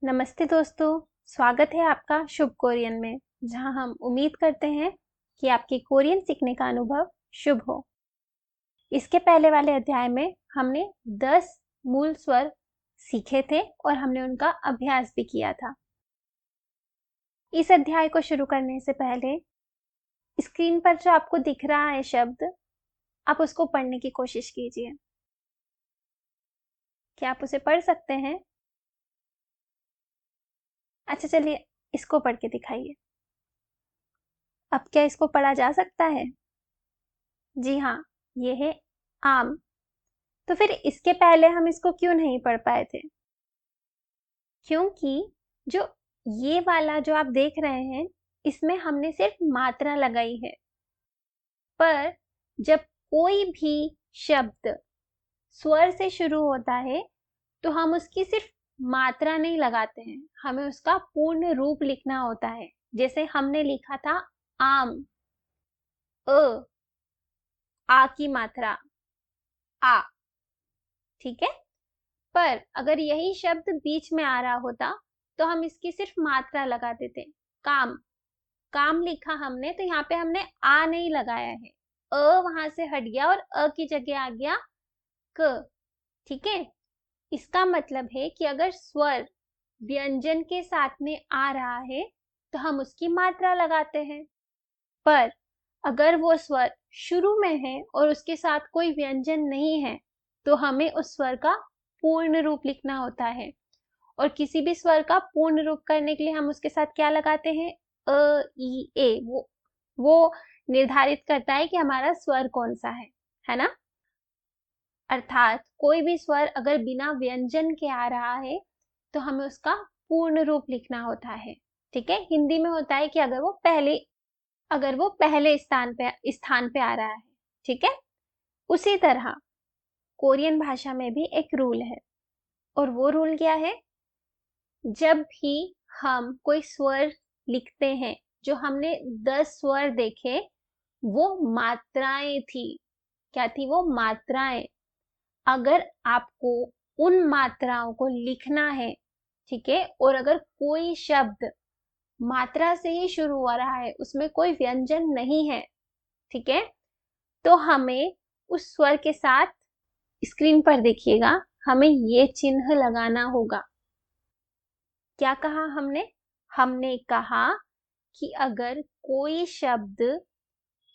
नमस्ते दोस्तों, स्वागत है आपका शुभ कोरियन में, जहां हम उम्मीद करते हैं कि आपके कोरियन सीखने का अनुभव शुभ हो। इसके पहले वाले अध्याय में हमने 10 मूल स्वर सीखे थे और हमने उनका अभ्यास भी किया था। इस अध्याय को शुरू करने से पहले स्क्रीन पर जो आपको दिख रहा है शब्द, आप उसको पढ़ने की कोशिश कीजिए। क्या आप उसे पढ़ सकते हैं? अच्छा, चलिए इसको पढ़ के दिखाइए। अब क्या इसको पढ़ा जा सकता है? जी हाँ, ये है आम। तो फिर इसके पहले हम इसको क्यों नहीं पढ़ पाए थे? क्योंकि जो ये वाला जो आप देख रहे हैं, इसमें हमने सिर्फ मात्रा लगाई है। पर जब कोई भी शब्द स्वर से शुरू होता है, तो हम उसकी सिर्फ मात्रा नहीं लगाते हैं, हमें उसका पूर्ण रूप लिखना होता है। जैसे हमने लिखा था आम, अ, आ की मात्रा आ, ठीक है। पर अगर यही शब्द बीच में आ रहा होता, तो हम इसकी सिर्फ मात्रा लगा देते। काम, काम लिखा हमने, तो यहाँ पे हमने आ नहीं लगाया है, अ वहां से हट गया और अ की जगह आ गया क। ठीक है। इसका मतलब है कि अगर स्वर व्यंजन के साथ में आ रहा है, तो हम उसकी मात्रा लगाते हैं। पर अगर वो स्वर शुरू में है और उसके साथ कोई व्यंजन नहीं है, तो हमें उस स्वर का पूर्ण रूप लिखना होता है। और किसी भी स्वर का पूर्ण रूप करने के लिए हम उसके साथ क्या लगाते हैं? अ, ई, ए। वो निर्धारित करता है कि हमारा स्वर कौन सा है ना? अर्थात कोई भी स्वर अगर बिना व्यंजन के आ रहा है, तो हमें उसका पूर्ण रूप लिखना होता है। ठीक है। हिंदी में होता है कि अगर वो पहले स्थान पे आ रहा है। ठीक है। उसी तरह कोरियन भाषा में भी एक रूल है, और वो रूल क्या है? जब भी हम कोई स्वर लिखते हैं, जो हमने 10 स्वर देखे, वो मात्राएं थी। क्या थी वो? मात्राएं। अगर आपको उन मात्राओं को लिखना है, ठीक है, और अगर कोई शब्द मात्रा से ही शुरू हो रहा है, उसमें कोई व्यंजन नहीं है, ठीक है, तो हमें उस स्वर के साथ, स्क्रीन पर देखिएगा, हमें ये चिन्ह लगाना होगा। क्या कहा हमने? हमने कहा कि अगर कोई शब्द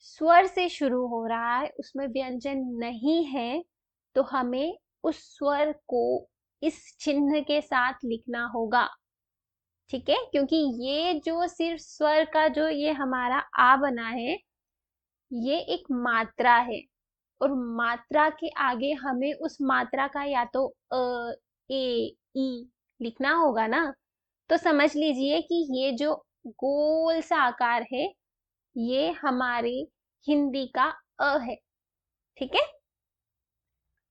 स्वर से शुरू हो रहा है, उसमें व्यंजन नहीं है, तो हमें उस स्वर को इस चिन्ह के साथ लिखना होगा। ठीक है। क्योंकि ये जो सिर्फ स्वर का जो ये हमारा आ बना है, ये एक मात्रा है, और मात्रा के आगे हमें उस मात्रा का या तो अ, ए, ई लिखना होगा ना। तो समझ लीजिए कि ये जो गोल सा आकार है, ये हमारी हिंदी का अ है। ठीक है।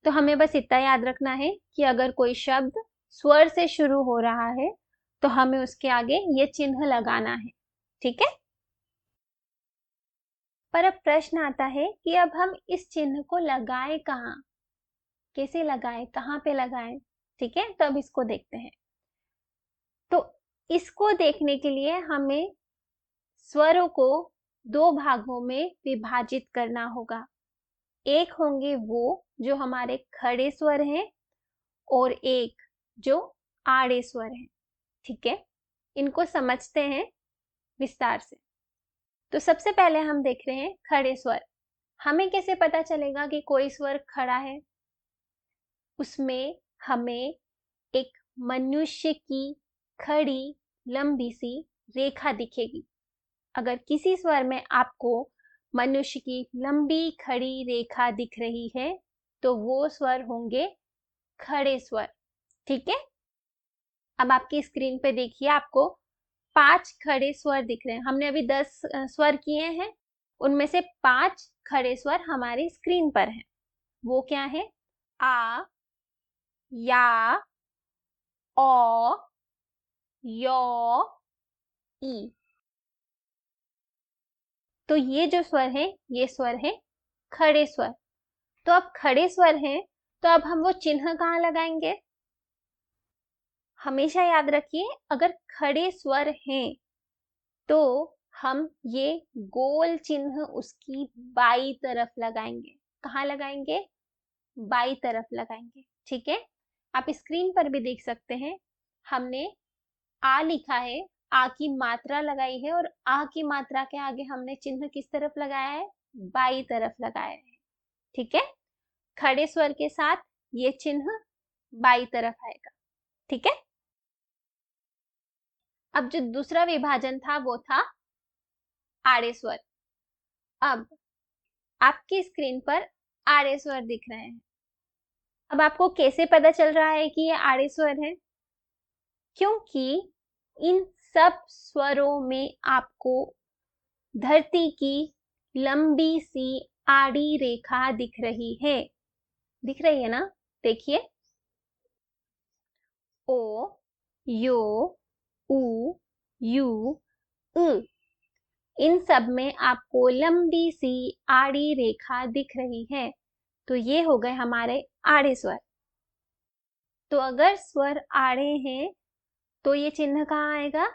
तो हमें बस इतना याद रखना है कि अगर कोई शब्द स्वर से शुरू हो रहा है, तो हमें उसके आगे ये चिन्ह लगाना है। ठीक है। पर अब प्रश्न आता है कि अब हम इस चिन्ह को लगाएं कहाँ? कैसे लगाएं, कहाँ पे लगाएं? ठीक है। तो अब इसको देखते हैं। तो इसको देखने के लिए हमें स्वरों को दो भागों में विभाजित करना होगा। एक होंगे वो जो हमारे खड़े स्वर हैं, और एक जो आड़े स्वर हैं। ठीक है। इनको समझते हैं विस्तार से। तो सबसे पहले हम देख रहे हैं खड़े स्वर। हमें कैसे पता चलेगा कि कोई स्वर खड़ा है? उसमें हमें एक मनुष्य की खड़ी लंबी सी रेखा दिखेगी। अगर किसी स्वर में आपको मनुष्य की लंबी खड़ी रेखा दिख रही है, तो वो स्वर होंगे खड़े स्वर। ठीक है। अब आपकी स्क्रीन पे देखिए, आपको 5 खड़े स्वर दिख रहे हैं। हमने अभी 10 स्वर किए हैं, उनमें से 5 खड़े स्वर हमारी स्क्रीन पर हैं। वो क्या है? आ, या, ओ, यो, ई। तो ये जो स्वर है, ये स्वर है खड़े स्वर। तो अब खड़े स्वर हैं, तो अब हम वो चिन्ह कहाँ लगाएंगे? हमेशा याद रखिए, अगर खड़े स्वर हैं तो हम ये गोल चिन्ह उसकी बाई तरफ लगाएंगे। कहाँ लगाएंगे? बाई तरफ लगाएंगे। ठीक है, आप स्क्रीन पर भी देख सकते हैं, हमने आ लिखा है, आ की मात्रा लगाई है और आ की मात्रा के आगे हमने चिन्ह किस तरफ लगाया है? बाई तरफ लगाया है। ठीक है, खड़े स्वर के साथ ये चिन्ह बाई तरफ आएगा। ठीक है, अब जो दूसरा विभाजन था वो था आड़े स्वर। अब आपकी स्क्रीन पर आड़े स्वर दिख रहे हैं। अब आपको कैसे पता चल रहा है कि ये आड़े स्वर है? क्योंकि इन सब स्वरों में आपको धरती की लंबी सी आड़ी रेखा दिख रही है। दिख रही है ना? देखिए, ओ, यो, उ, यू, उ, इन सब में आपको लंबी सी आड़ी रेखा दिख रही है। तो ये हो गए हमारे आड़े स्वर। तो अगर स्वर आड़े हैं तो ये चिन्ह कहाँ आएगा?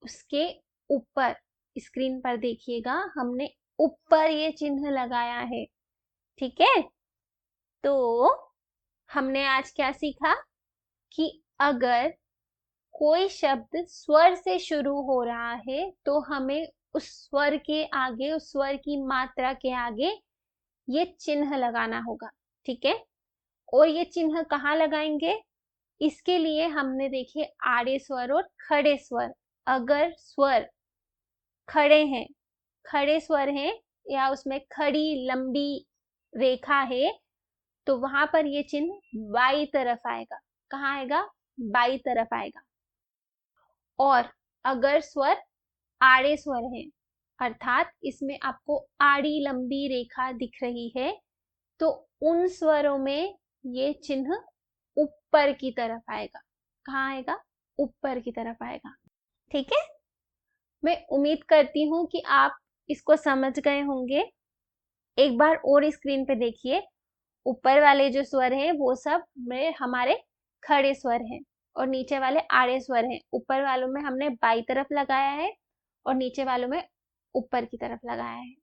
उसके ऊपर। स्क्रीन पर देखिएगा, हमने ऊपर ये चिन्ह लगाया है। ठीक है, तो हमने आज क्या सीखा कि अगर कोई शब्द स्वर से शुरू हो रहा है तो हमें उस स्वर के आगे, उस स्वर की मात्रा के आगे ये चिन्ह लगाना होगा। ठीक है, और ये चिन्ह कहाँ लगाएंगे? इसके लिए हमने देखिए आड़े स्वर और खड़े स्वर। अगर स्वर खड़े हैं, खड़े स्वर हैं या उसमें खड़ी लंबी रेखा है तो वहां पर ये चिन्ह बाई तरफ आएगा। कहाँ आएगा? बाई तरफ आएगा। और अगर स्वर आड़े स्वर हैं, अर्थात इसमें आपको आड़ी लंबी रेखा दिख रही है, तो उन स्वरों में ये चिन्ह ऊपर की तरफ आएगा। कहाँ आएगा? ऊपर की तरफ आएगा। ठीक है, मैं उम्मीद करती हूँ कि आप इसको समझ गए होंगे। एक बार और स्क्रीन पे देखिए, ऊपर वाले जो स्वर हैं वो सब में हमारे खड़े स्वर हैं और नीचे वाले आड़े स्वर हैं। ऊपर वालों में हमने बाई तरफ लगाया है और नीचे वालों में ऊपर की तरफ लगाया है।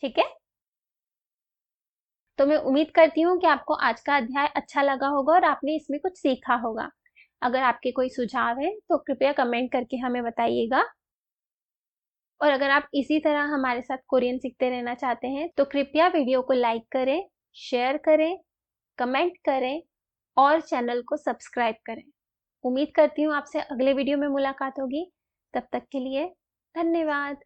ठीक है, तो मैं उम्मीद करती हूँ कि आपको आज का अध्याय अच्छा लगा होगा और आपने इसमें कुछ सीखा होगा। अगर आपके कोई सुझाव है तो कृपया कमेंट करके हमें बताइएगा। और अगर आप इसी तरह हमारे साथ कोरियन सीखते रहना चाहते हैं तो कृपया वीडियो को लाइक करें, शेयर करें, कमेंट करें और चैनल को सब्सक्राइब करें। उम्मीद करती हूँ आपसे अगले वीडियो में मुलाकात होगी। तब तक के लिए धन्यवाद।